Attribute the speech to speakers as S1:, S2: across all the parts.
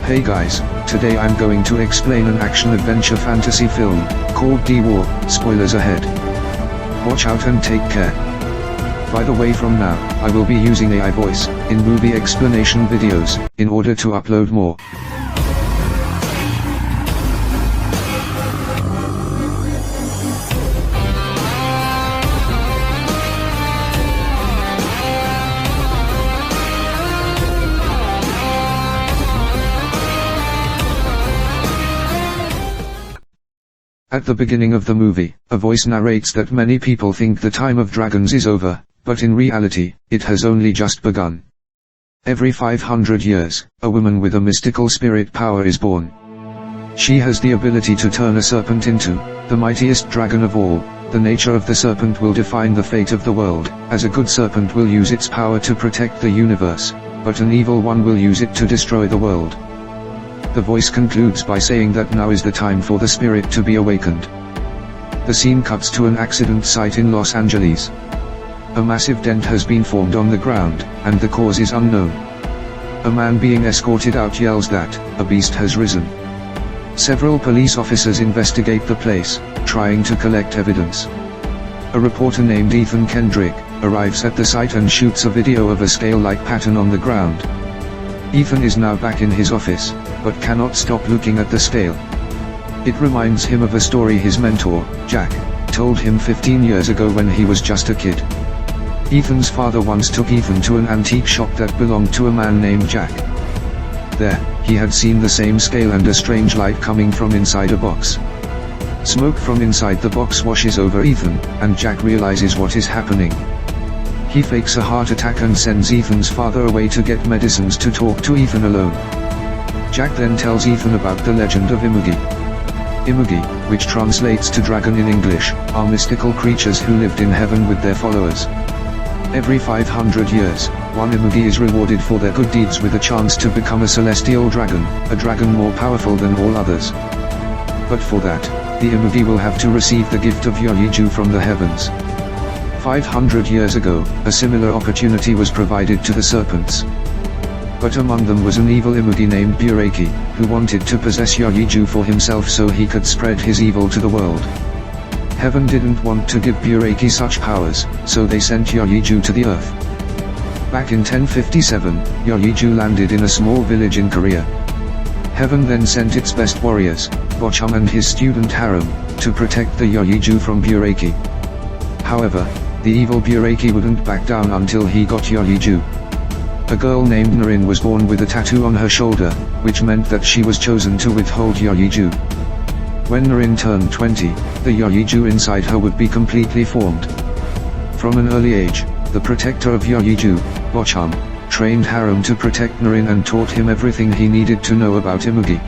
S1: Hey guys, today I'm going to explain an action-adventure fantasy film, called D-War, spoilers ahead. Watch out and take care. By the way, from now, I will be using AI voice, in movie explanation videos, in order to upload more. At the beginning of the movie, a voice narrates that many people think the time of dragons is over, but in reality, it has only just begun. Every 500 years, a woman with a mystical spirit power is born. She has the ability to turn a serpent into the mightiest dragon of all. The nature of the serpent will define the fate of the world, as a good serpent will use its power to protect the universe, but an evil one will use it to destroy the world. The voice concludes by saying that now is the time for the spirit to be awakened. The scene cuts to an accident site in Los Angeles. A massive dent has been formed on the ground, and the cause is unknown. A man being escorted out yells that a beast has risen. Several police officers investigate the place, trying to collect evidence. A reporter named Ethan Kendrick arrives at the site and shoots a video of a scale-like pattern on the ground. Ethan is now back in his office, but cannot stop looking at the scale. It reminds him of a story his mentor, Jack, told him 15 years ago when he was just a kid. Ethan's father once took Ethan to an antique shop that belonged to a man named Jack. There, he had seen the same scale and a strange light coming from inside a box. Smoke from inside the box washes over Ethan, and Jack realizes what is happening. He fakes a heart attack and sends Ethan's father away to get medicines to talk to Ethan alone. Jack then tells Ethan about the legend of Imugi. Imugi, which translates to dragon in English, are mystical creatures who lived in heaven with their followers. Every 500 years, one Imugi is rewarded for their good deeds with a chance to become a celestial dragon, a dragon more powerful than all others. But for that, the Imugi will have to receive the gift of Yoyiju from the heavens. 500 years ago, a similar opportunity was provided to the serpents. But among them was an evil Imugi named Bureki, who wanted to possess Yoyiju for himself so he could spread his evil to the world. Heaven didn't want to give Bureki such powers, so they sent Yoyiju to the earth. Back in 1057, Yoyiju landed in a small village in Korea. Heaven then sent its best warriors, Bochum and his student Harem, to protect the Yoyiju from Bureki. However, the evil Bureki wouldn't back down until he got Yoyiju. A girl named Narin was born with a tattoo on her shoulder, which meant that she was chosen to withhold Yoyiju. When Narin turned 20, the Yoyiju inside her would be completely formed. From an early age, the protector of Yoyiju, Bochum, trained Harem to protect Narin and taught him everything he needed to know about Imugi.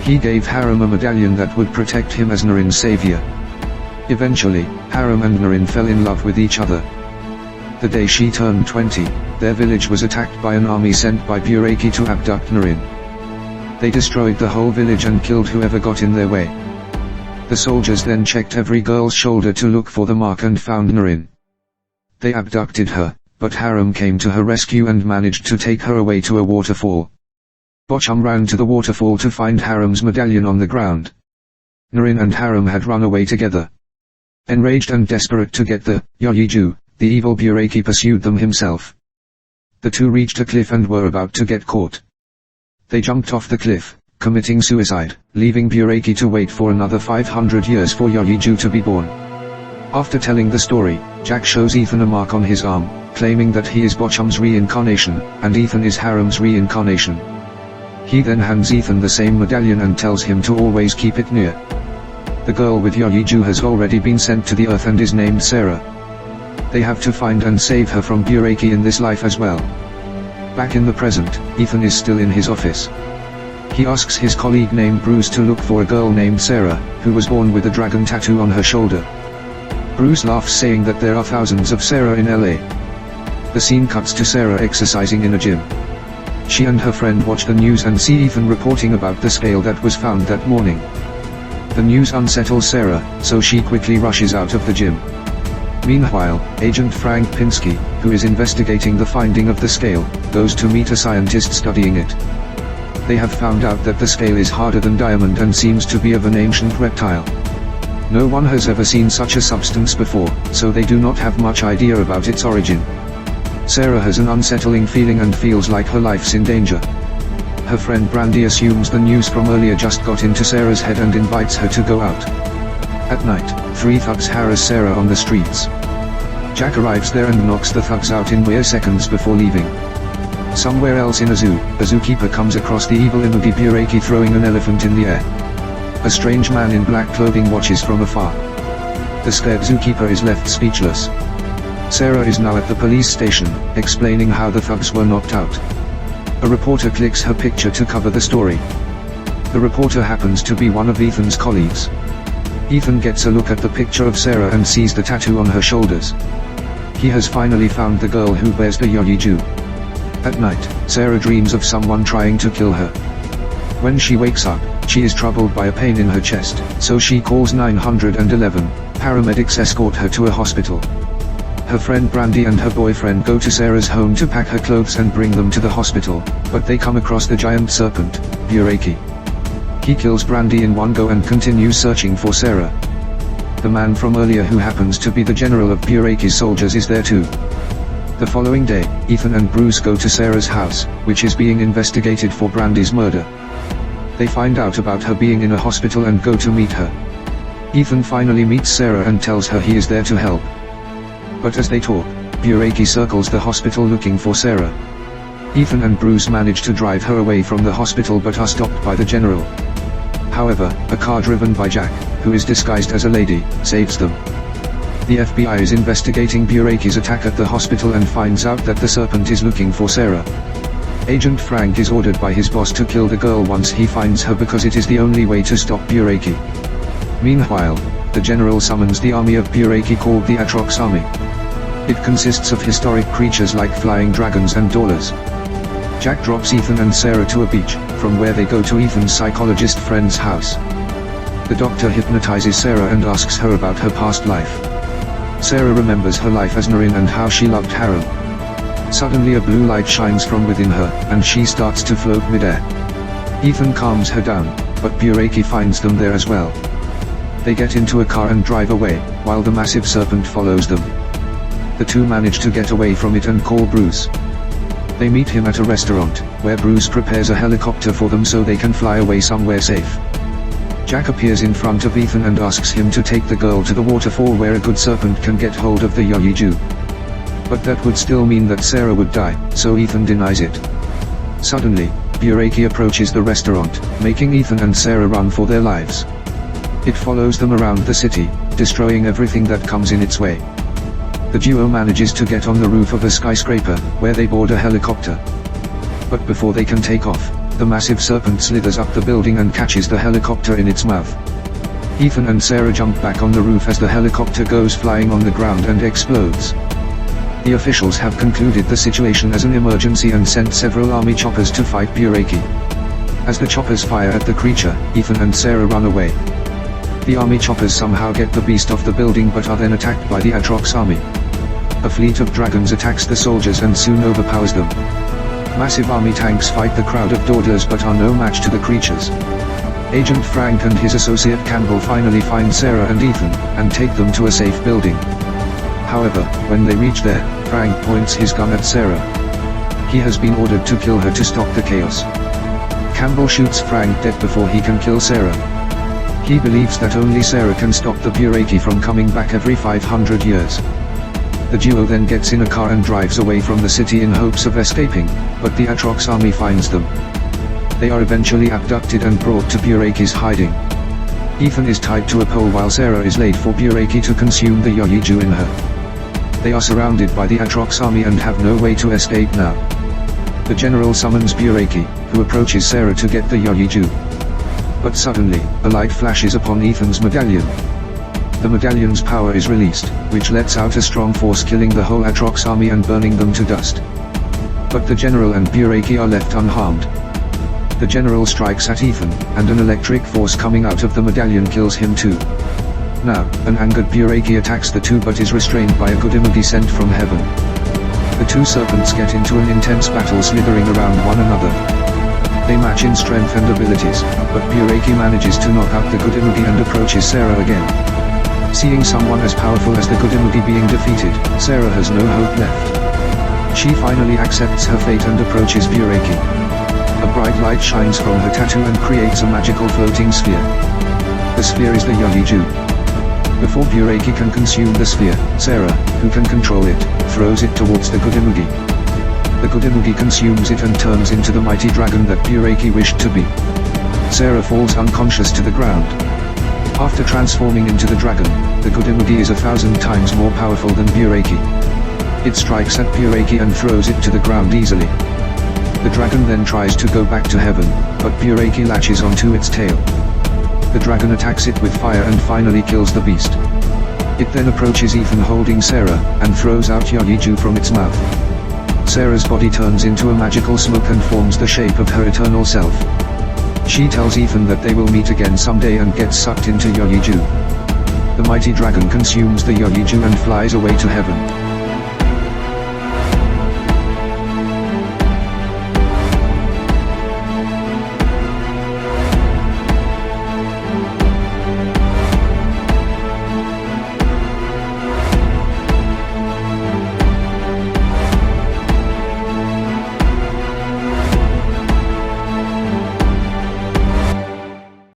S1: He gave Harem a medallion that would protect him as Narin's savior. Eventually, Harem and Narin fell in love with each other. The day she turned 20, their village was attacked by an army sent by Bureki to abduct Narin. They destroyed the whole village and killed whoever got in their way. The soldiers then checked every girl's shoulder to look for the mark and found Narin. They abducted her, but Harem came to her rescue and managed to take her away to a waterfall. Bochum ran to the waterfall to find Harem's medallion on the ground. Narin and Harem had run away together. Enraged and desperate to get the Yoyiju, the evil Bureki pursued them himself. The two reached a cliff and were about to get caught. They jumped off the cliff, committing suicide, leaving Bureki to wait for another 500 years for Yoyiju to be born. After telling the story, Jack shows Ethan a mark on his arm, claiming that he is Bochum's reincarnation, and Ethan is Harem's reincarnation. He then hands Ethan the same medallion and tells him to always keep it near. The girl with Yoyiju has already been sent to the earth and is named Sarah. They have to find and save her from Bureki in this life as well. Back in the present, Ethan is still in his office. He asks his colleague named Bruce to look for a girl named Sarah, who was born with a dragon tattoo on her shoulder. Bruce laughs, saying that there are thousands of Sarah in LA. The scene cuts to Sarah exercising in a gym. She and her friend watch the news and see Ethan reporting about the scale that was found that morning. The news unsettles Sarah, so she quickly rushes out of the gym. Meanwhile, Agent Frank Pinsky, who is investigating the finding of the scale, goes to meet a scientist studying it. They have found out that the scale is harder than diamond and seems to be of an ancient reptile. No one has ever seen such a substance before, so they do not have much idea about its origin. Sarah has an unsettling feeling and feels like her life's in danger. Her friend Brandy assumes the news from earlier just got into Sarah's head and invites her to go out. At night, 3 thugs harass Sarah on the streets. Jack arrives there and knocks the thugs out in mere seconds before leaving. Somewhere else in a zoo, a zookeeper comes across the evil Imagi Bureki throwing an elephant in the air. A strange man in black clothing watches from afar. The scared zookeeper is left speechless. Sarah is now at the police station, explaining how the thugs were knocked out. A reporter clicks her picture to cover the story. The reporter happens to be one of Ethan's colleagues. Ethan gets a look at the picture of Sarah and sees the tattoo on her shoulders. He has finally found the girl who bears the Yoyiju. At night, Sarah dreams of someone trying to kill her. When she wakes up, she is troubled by a pain in her chest, so she calls 911. Paramedics escort her to a hospital. Her friend Brandy and her boyfriend go to Sarah's home to pack her clothes and bring them to the hospital, but they come across the giant serpent, Bureki. He kills Brandy in one go and continues searching for Sarah. The man from earlier who happens to be the general of Bureki's soldiers is there too. The following day, Ethan and Bruce go to Sarah's house, which is being investigated for Brandy's murder. They find out about her being in a hospital and go to meet her. Ethan finally meets Sarah and tells her he is there to help. But as they talk, Bureki circles the hospital looking for Sarah. Ethan and Bruce manage to drive her away from the hospital but are stopped by the general. However, a car driven by Jack, who is disguised as a lady, saves them. The FBI is investigating Bureki's attack at the hospital and finds out that the serpent is looking for Sarah. Agent Frank is ordered by his boss to kill the girl once he finds her because it is the only way to stop Bureki. Meanwhile, the general summons the army of Bureki called the Atrox Army. It consists of historic creatures like flying dragons and dollars. Jack drops Ethan and Sarah to a beach, from where they go to Ethan's psychologist friend's house. The doctor hypnotizes Sarah and asks her about her past life. Sarah remembers her life as Narin and how she loved harem. Suddenly a blue light shines from within her, and she starts to float midair. Ethan calms her down, but Bureki finds them there as well. They get into a car and drive away, while the massive serpent follows them. The two manage to get away from it and call Bruce. They meet him at a restaurant, where Bruce prepares a helicopter for them so they can fly away somewhere safe. Jack appears in front of Ethan and asks him to take the girl to the waterfall where a good serpent can get hold of the Yoyiju. But that would still mean that Sarah would die, so Ethan denies it. Suddenly, Bureki approaches the restaurant, making Ethan and Sarah run for their lives. It follows them around the city, destroying everything that comes in its way. The duo manages to get on the roof of a skyscraper, where they board a helicopter. But before they can take off, the massive serpent slithers up the building and catches the helicopter in its mouth. Ethan and Sarah jump back on the roof as the helicopter goes flying on the ground and explodes. The officials have concluded the situation as an emergency and sent several army choppers to fight Bureki. As the choppers fire at the creature, Ethan and Sarah run away. The army choppers somehow get the beast off the building but are then attacked by the Atrox army. A fleet of dragons attacks the soldiers and soon overpowers them. Massive army tanks fight the crowd of dawdlers but are no match to the creatures. Agent Frank and his associate Campbell finally find Sarah and Ethan, and take them to a safe building. However, when they reach there, Frank points his gun at Sarah. He has been ordered to kill her to stop the chaos. Campbell shoots Frank dead before he can kill Sarah. He believes that only Sarah can stop the Bureki from coming back every 500 years. The duo then gets in a car and drives away from the city in hopes of escaping, but the Atrox army finds them. They are eventually abducted and brought to Bureki's hiding. Ethan is tied to a pole while Sarah is laid for Bureki to consume the Yoyiju in her. They are surrounded by the Atrox army and have no way to escape now. The general summons Bureki, who approaches Sarah to get the Yoyiju. But suddenly, a light flashes upon Ethan's medallion. The medallion's power is released, which lets out a strong force killing the whole Atrox army and burning them to dust. But the general and Bureki are left unharmed. The general strikes at Ethan, and an electric force coming out of the medallion kills him too. Now, an angered Bureki attacks the two but is restrained by a good Imagi sent from heaven. The two serpents get into an intense battle slithering around one another. They match in strength and abilities, but Bureki manages to knock out the good Imugi and approaches Sarah again. Seeing someone as powerful as the good Imugi being defeated, Sarah has no hope left. She finally accepts her fate and approaches Bureki. A bright light shines from her tattoo and creates a magical floating sphere. The sphere is the Yoliju. Before Bureki can consume the sphere, Sarah, who can control it, throws it towards the good Imugi. The good Imugi consumes it and turns into the mighty dragon that Bureki wished to be. Sarah falls unconscious to the ground. After transforming into the dragon, the good Imugi is 1,000 times more powerful than Bureki. It strikes at Bureki and throws it to the ground easily. The dragon then tries to go back to heaven, but Bureki latches onto its tail. The dragon attacks it with fire and finally kills the beast. It then approaches Ethan holding Sarah, and throws out Yoliju from its mouth. Sarah's body turns into a magical smoke and forms the shape of her eternal self. She tells Ethan that they will meet again someday and gets sucked into Yoliju. The mighty dragon consumes the Yoliju and flies away to heaven.